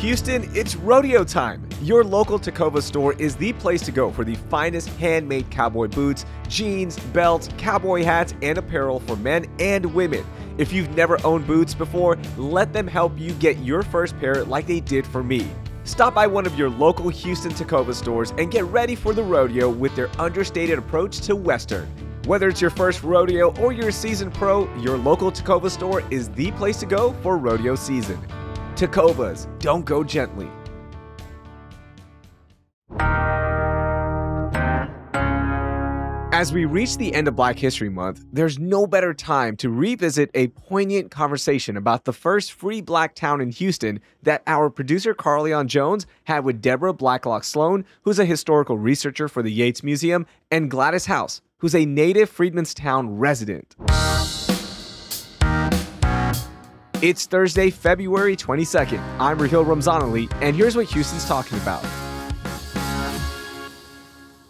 Houston, it's rodeo time. Your local Tacova store is the place to go for the finest handmade cowboy boots, jeans, belts, cowboy hats, and apparel for men and women. If you've never owned boots before, let them help you get your first pair like they did for me. Stop by one of your local Houston Tacova stores and get ready for the rodeo with their understated approach to Western. Whether it's your first rodeo or you're a seasoned pro, your local Tacova store is the place to go for rodeo season. Tacovas, don't go gently. As we reach the end of Black History Month, there's no better time to revisit a poignant conversation about the first free black town in Houston that our producer Carlignon Jones had with Debra Blacklock-Sloan, who's a historical researcher for the Yates Museum, and Gladys House, who's a native Freedman Town resident. It's Thursday, February 22nd. I'm Rahil Ramzan-Ali, and here's what Houston's talking about.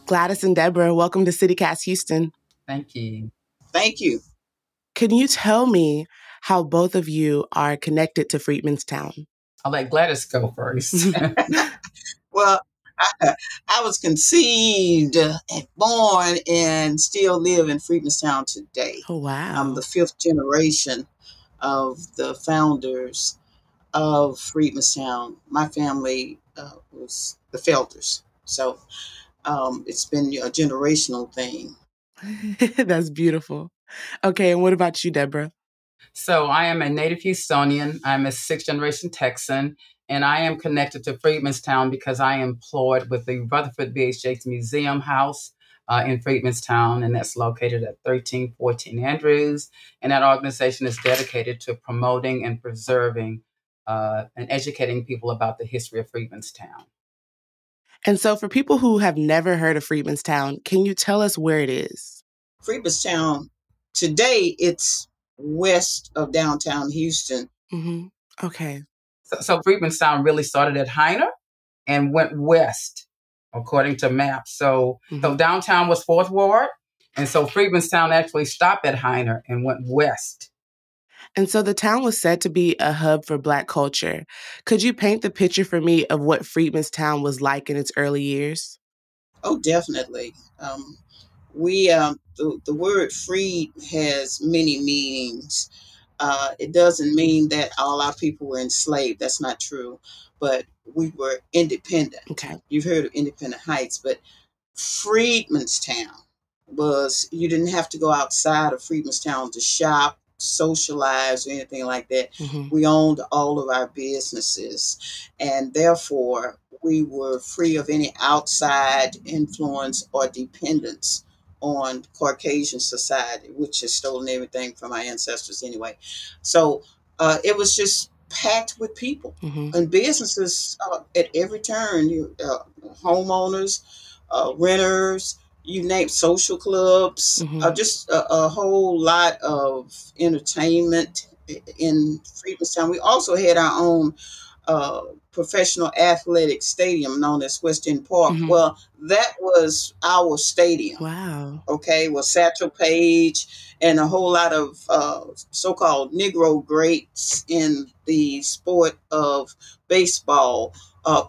Gladys and Debra, welcome to CityCast Houston. Thank you. Thank you. Can you tell me how both of you are connected to Freedman's Town? I'll let Gladys go first. Well, I was conceived and born and still live in Freedman Town today. Oh, wow. I'm the fifth generation of the founders of Freedman Town. My family was the Felders. So it's been a generational thing. That's beautiful. Okay, and what about you, Debra? So I am a native Houstonian. I'm a sixth-generation Texan, and I am connected to Freedman's Town because I am employed with the Rutherford B. H. Yates Museum House in Freedman's Town, and that's located at 1314 Andrews. And that organization is dedicated to promoting and preserving and educating people about the history of Freedman's Town. And so for people who have never heard of Freedman's Town, can you tell us where it is? Freedman's Town, today it's west of downtown Houston. Mm-hmm. Okay. So Freedman's Town really started at Heiner and went west, according to maps. So downtown was 4th Ward, and so Freedman's Town actually stopped at Heiner and went west. And so the town was said to be a hub for Black culture. Could you paint the picture for me of what Freedman's Town was like in its early years? Oh, definitely. The word freed has many meanings. It doesn't mean that all our people were enslaved. That's not true. But we were independent. Okay. You've heard of Independent Heights, but Freedman's Town was, you didn't have to go outside of Freedman's Town to shop, socialize, or anything like that. Mm-hmm. We owned all of our businesses, and therefore we were free of any outside influence or dependence on Caucasian society, which has stolen everything from our ancestors anyway. So it was just packed with people and businesses at every turn. Homeowners, renters, you name, social clubs, just a whole lot of entertainment in Freedman's Town. We also had our own professional athletic stadium known as West End Park. Well, that was our stadium. Wow. Okay, well, Satchel Paige and a whole lot of so-called Negro greats in the sport of baseball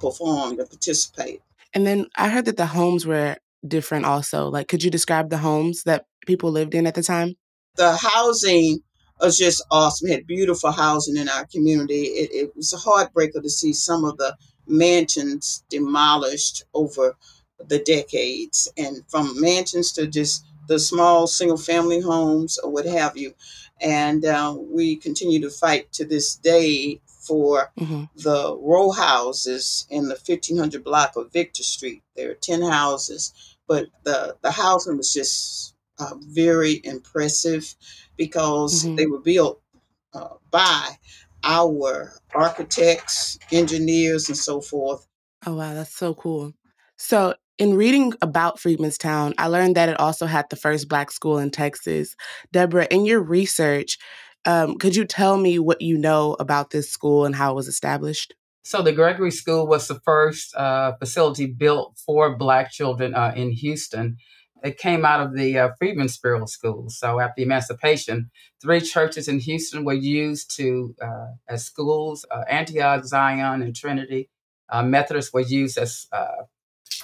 performed and participated. And then I heard that the homes were different also. Like, could you describe the homes that people lived in at the time? The housing was just awesome. We had beautiful housing in our community. It was a heartbreaker to see some of the mansions demolished over the decades, and from mansions to just the small single-family homes or what have you. And we continue to fight to this day for the row houses in the 1500 block of Victor Street. There are 10 houses, but the housing was just very impressive because they were built by our architects, engineers, and so forth. Oh, wow. That's so cool. So in reading about Freedman's Town, I learned that it also had the first Black school in Texas. Debra, in your research, could you tell me what you know about this school and how it was established? So the Gregory School was the first facility built for Black children in Houston. it came out of the Freedmen School. So after emancipation, 3 churches in Houston were used as schools. Antioch, Zion, and Trinity. Methodists were used as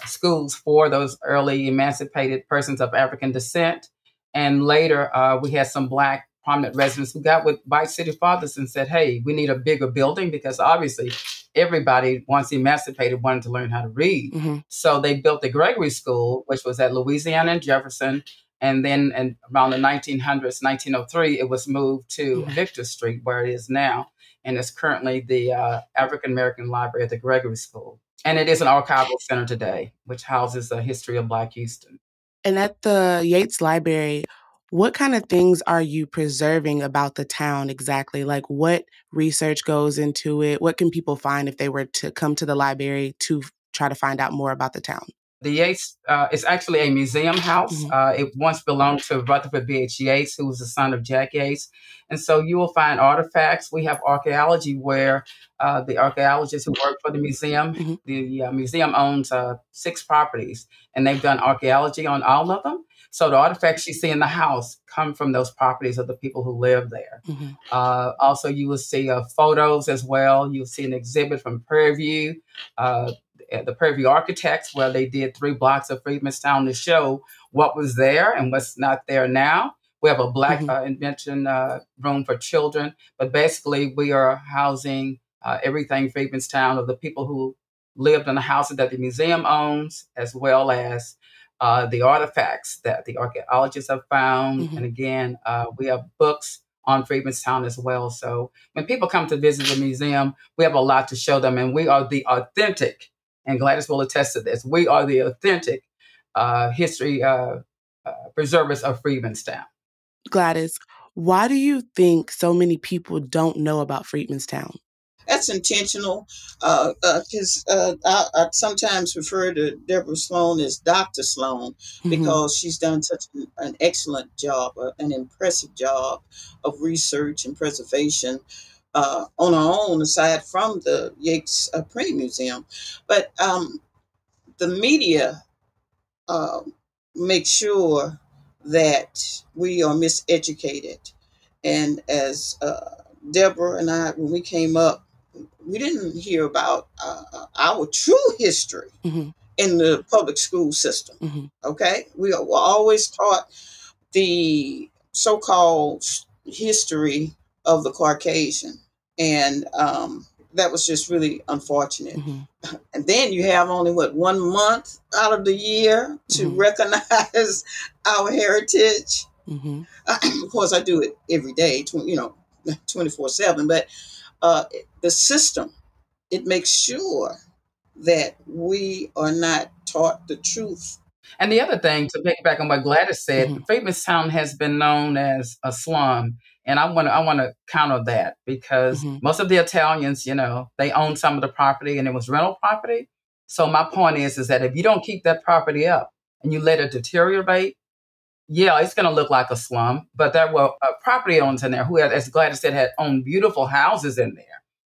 schools for those early emancipated persons of African descent. And later, we had some Black prominent residents who got with white city fathers and said, hey, we need a bigger building, because obviously everybody, once emancipated, wanted to learn how to read. Mm-hmm. So they built the Gregory School, which was at Louisiana and Jefferson. And then around the 1900s, 1903, it was moved to Victor Street, where it is now. And it's currently the African American Library at the Gregory School. And it is an archival center today, which houses the history of Black Houston. And at the Yates Library, what kind of things are you preserving about the town exactly? Like, what research goes into it? What can people find if they were to come to the library to try to find out more about the town? The Yates is actually a museum house. Mm-hmm. It once belonged to Rutherford B.H. Yates, who was the son of Jack Yates. And so you will find artifacts. We have archaeology where the archaeologists who work for the museum, Mm-hmm. the museum owns 6 properties, and they've done archaeology on all of them. So the artifacts you see in the house come from those properties of the people who live there. Mm-hmm. Also, you will see photos as well. You'll see an exhibit from Prairie View, the Prairie View Architects, where they did 3 blocks of Freedman Town to show what was there and what's not there now. We have a Black invention room for children, but basically we are housing everything Freedman Town of the people who lived in the houses that the museum owns, as well as the artifacts that the archaeologists have found. Mm-hmm. And again, we have books on Freedman Town as well. So when people come to visit the museum, we have a lot to show them, and we are the authentic, and Gladys will attest to this, we are the authentic history preservers of Freedman Town. Gladys, why do you think so many people don't know about Freedman's Town? That's intentional, because I sometimes refer to Debra Sloan as Dr. Sloan, because she's done such an excellent job, an impressive job of research and preservation on her own, aside from the Yates Printing Museum. But the media makes sure that we are miseducated. And as Deborah and I, when we came up, we didn't hear about our true history in the public school system. Okay? We were always taught the so-called history of the Caucasian. And that was just really unfortunate. And then you have only, 1 month out of the year to recognize our heritage. Of course, I do it every day, 24/7. But the system, it makes sure that we are not taught the truth. And the other thing, to piggyback on what Gladys said, Freedman Town has been known as a slum. And I want to counter that, because most of the Italians, they own some of the property, and it was rental property. So my point is that if you don't keep that property up and you let it deteriorate, yeah, it's going to look like a slum. But there were property owners in there who, as Gladys said, had owned beautiful houses in there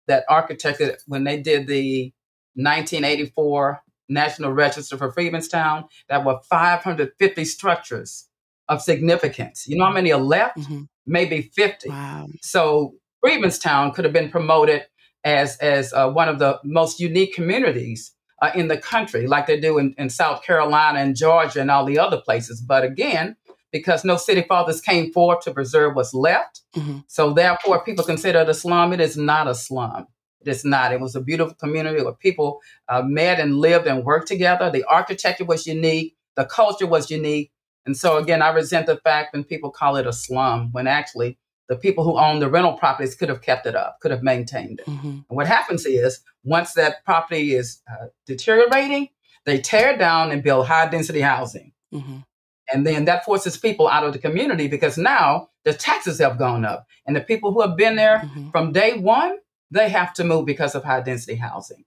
that architected, when they did the 1984 National Register for Freedman's Town, there were 550 structures of significance. You know how many are left? Maybe 50. Wow. So Freedman's Town could have been promoted as one of the most unique communities in the country, like they do in South Carolina and Georgia and all the other places. But again, because no city fathers came forward to preserve what's left, so therefore people consider it a slum. It is not a slum. It is not. It was a beautiful community where people met and lived and worked together. The architecture was unique. The culture was unique. And so, again, I resent the fact when people call it a slum, when actually the people who own the rental properties could have kept it up, could have maintained it. And what happens is, once that property is deteriorating, they tear it down and build high-density housing. And then that forces people out of the community, because now the taxes have gone up. And the people who have been there from day one, they have to move because of high-density housing.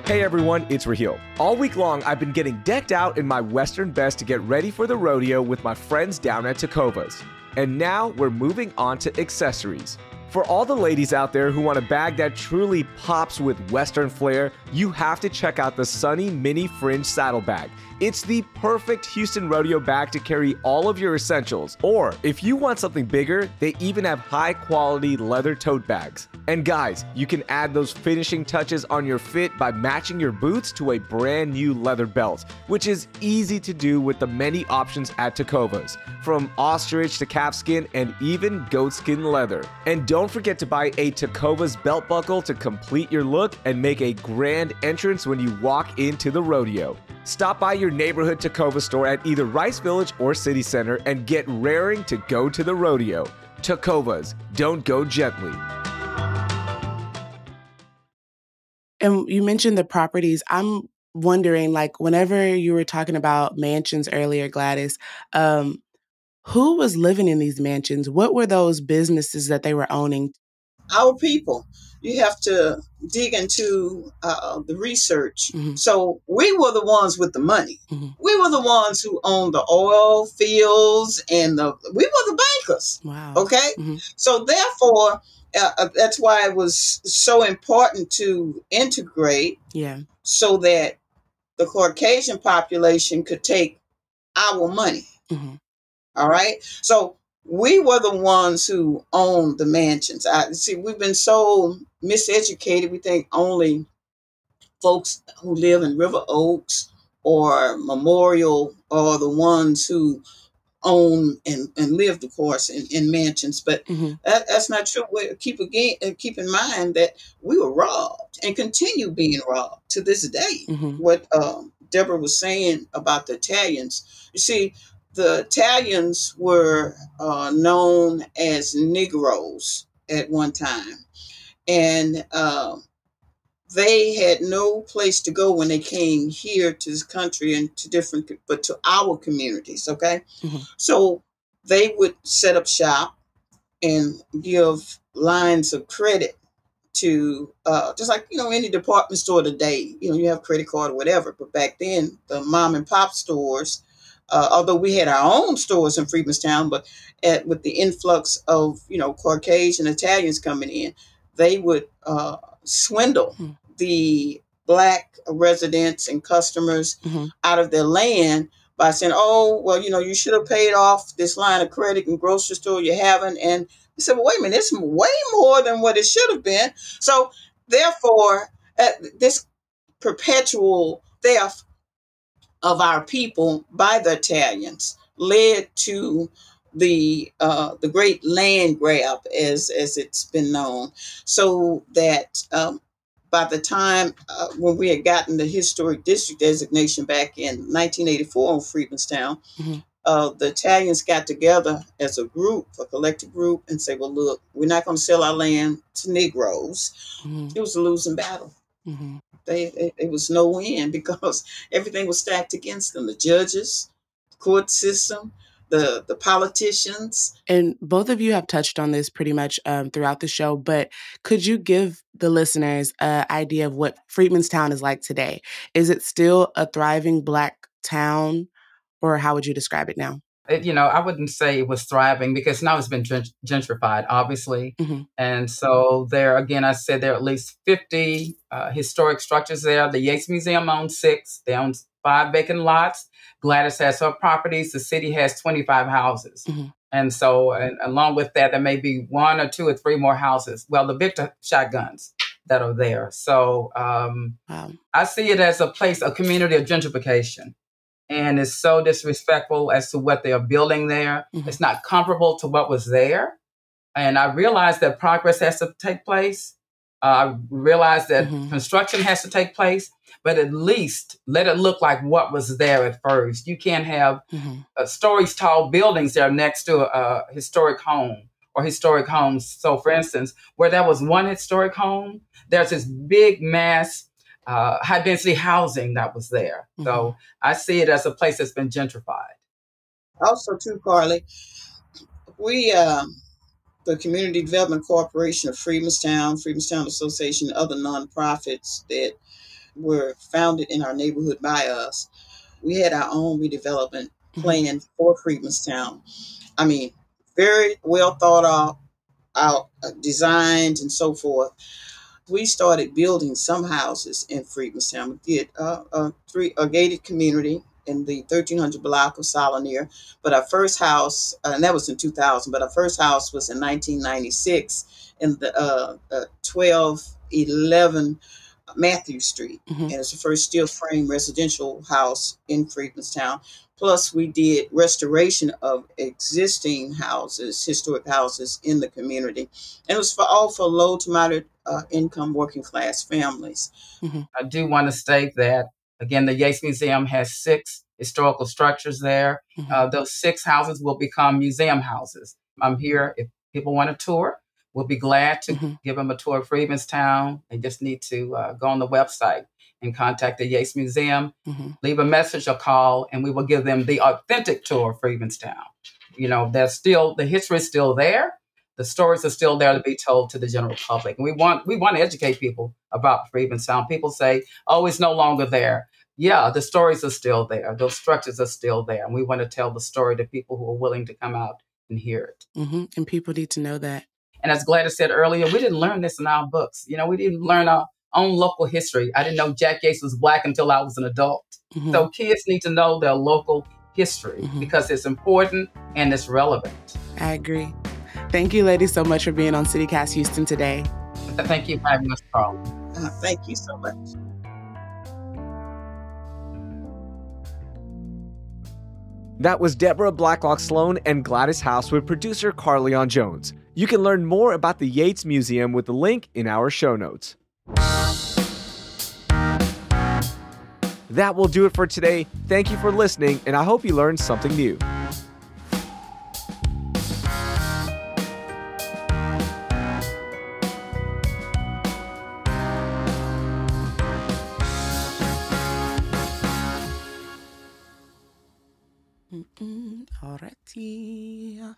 Hey everyone, it's Raheel. All week long, I've been getting decked out in my Western best to get ready for the rodeo with my friends down at Tecovas. And now we're moving on to accessories. For all the ladies out there who want a bag that truly pops with Western flair, you have to check out the Sunny Mini Fringe Saddlebag. It's the perfect Houston rodeo bag to carry all of your essentials. Or if you want something bigger, they even have high-quality leather tote bags. And guys, you can add those finishing touches on your fit by matching your boots to a brand new leather belt, which is easy to do with the many options at Tecovas, from ostrich to calfskin and even goatskin leather. And don't forget to buy a Tecovas belt buckle to complete your look and make a grand entrance when you walk into the rodeo. Stop by your neighborhood Tecova store at either Rice Village or City Center and get raring to go to the rodeo. Tecovas, don't go gently. And you mentioned the properties. I'm wondering, like, whenever you were talking about mansions earlier, Gladys, who was living in these mansions? What were those businesses that they were owning? Our people. You have to dig into the research. Mm-hmm. So we were the ones with the money. Mm-hmm. We were the ones who owned the oil fields and we were the bankers. Wow. Okay? Mm-hmm. So therefore, that's why it was so important to integrate so that the Caucasian population could take our money. Mm-hmm. All right? So we were the ones who owned the mansions. See, we've been so miseducated. We think only folks who live in River Oaks or Memorial are the ones who own and lived, of course, in mansions. But that's not true. Keep in mind that we were robbed and continue being robbed to this day. What Debra was saying about the Italians, you see, the Italians were known as Negroes at one time, and they had no place to go when they came here to this country and to our communities. Okay, so they would set up shop and give lines of credit to just like any department store today. You have credit card or whatever, but back then the mom and pop stores. Although we had our own stores in Freedman Town, but with the influx of Caucasian Italians coming in, they would swindle the Black residents and customers out of their land by saying, "Oh, well, you should have paid off this line of credit in grocery store you haven't." And they said, "Well, wait a minute, it's way more than what it should have been." So therefore, this perpetual theft of our people by the Italians led to the great land grab, as it's been known, so that by the time when we had gotten the historic district designation back in 1984 on Freedman's Town, the Italians got together as a group, a collective group, and say, "Well, look, we're not going to sell our land to Negroes." It was a losing battle. It was no win because everything was stacked against them. The judges, the court system, the politicians. And both of you have touched on this pretty much throughout the show, but could you give the listeners an idea of what Freedman's Town is like today? Is it still a thriving Black town, or how would you describe it now? I wouldn't say it was thriving because now it's been gentrified, obviously. And so there, again, I said there are at least 50 historic structures there. The Yates Museum owns 6. They own 5 vacant lots. Gladys has her properties. The city has 25 houses. And so, and along with that, there may be 1 or 2 or 3 more houses. Well, the Victor shotguns that are there. So I see it as a community of gentrification. And it's so disrespectful as to what they are building there. It's not comparable to what was there. And I realize that progress has to take place. I realize that construction has to take place, but at least let it look like what was there at first. You can't have stories tall buildings that are next to a historic home or historic homes. So for instance, where there was one historic home, there's this big mass high density housing that was there. So I see it as a place that's been gentrified. Also too, Carly, we, the Community Development Corporation of Freedman's Town Association, and other nonprofits that were founded in our neighborhood by us, we had our own redevelopment plan for Freedman's Town. I mean, very well thought out, out designed and so forth. We started building some houses in Freedman Town. We did a gated community in the 1300 block of Solonier. But our first house, and that was in 2000, but our first house was in 1996 in the 1211 Matthew Street. And it's the first steel frame residential house in Freedman Town. Plus, we did restoration of existing houses, historic houses in the community. And it was for low to moderate income working class families. I do want to state that, again, the Yates Museum has 6 historical structures there. Those 6 houses will become museum houses. I'm here if people want a tour. We'll be glad to give them a tour of Freedman's Town. They just need to go on the website and contact the Yates Museum, leave a message or call, and we will give them the authentic tour of Freedman's Town. You know, the history is still there. The stories are still there to be told to the general public. And we want to educate people about Freedman's Town. People say, oh, it's no longer there. Yeah, the stories are still there. Those structures are still there. And we want to tell the story to people who are willing to come out and hear it. And people need to know that. And as Gladys said earlier, we didn't learn this in our books. You know, we didn't learn our own local history. I didn't know Jack Yates was Black until I was an adult. So kids need to know their local history because it's important and it's relevant. I agree. Thank you, ladies, so much for being on CityCast Houston today. Thank you for having us, Carl. Thank you so much. That was Debra Blacklock-Sloan and Gladys House with producer Carlignon Jones. You can learn more about the Yates Museum with the link in our show notes. That will do it for today. Thank you for listening, and I hope you learned something new. Alrighty.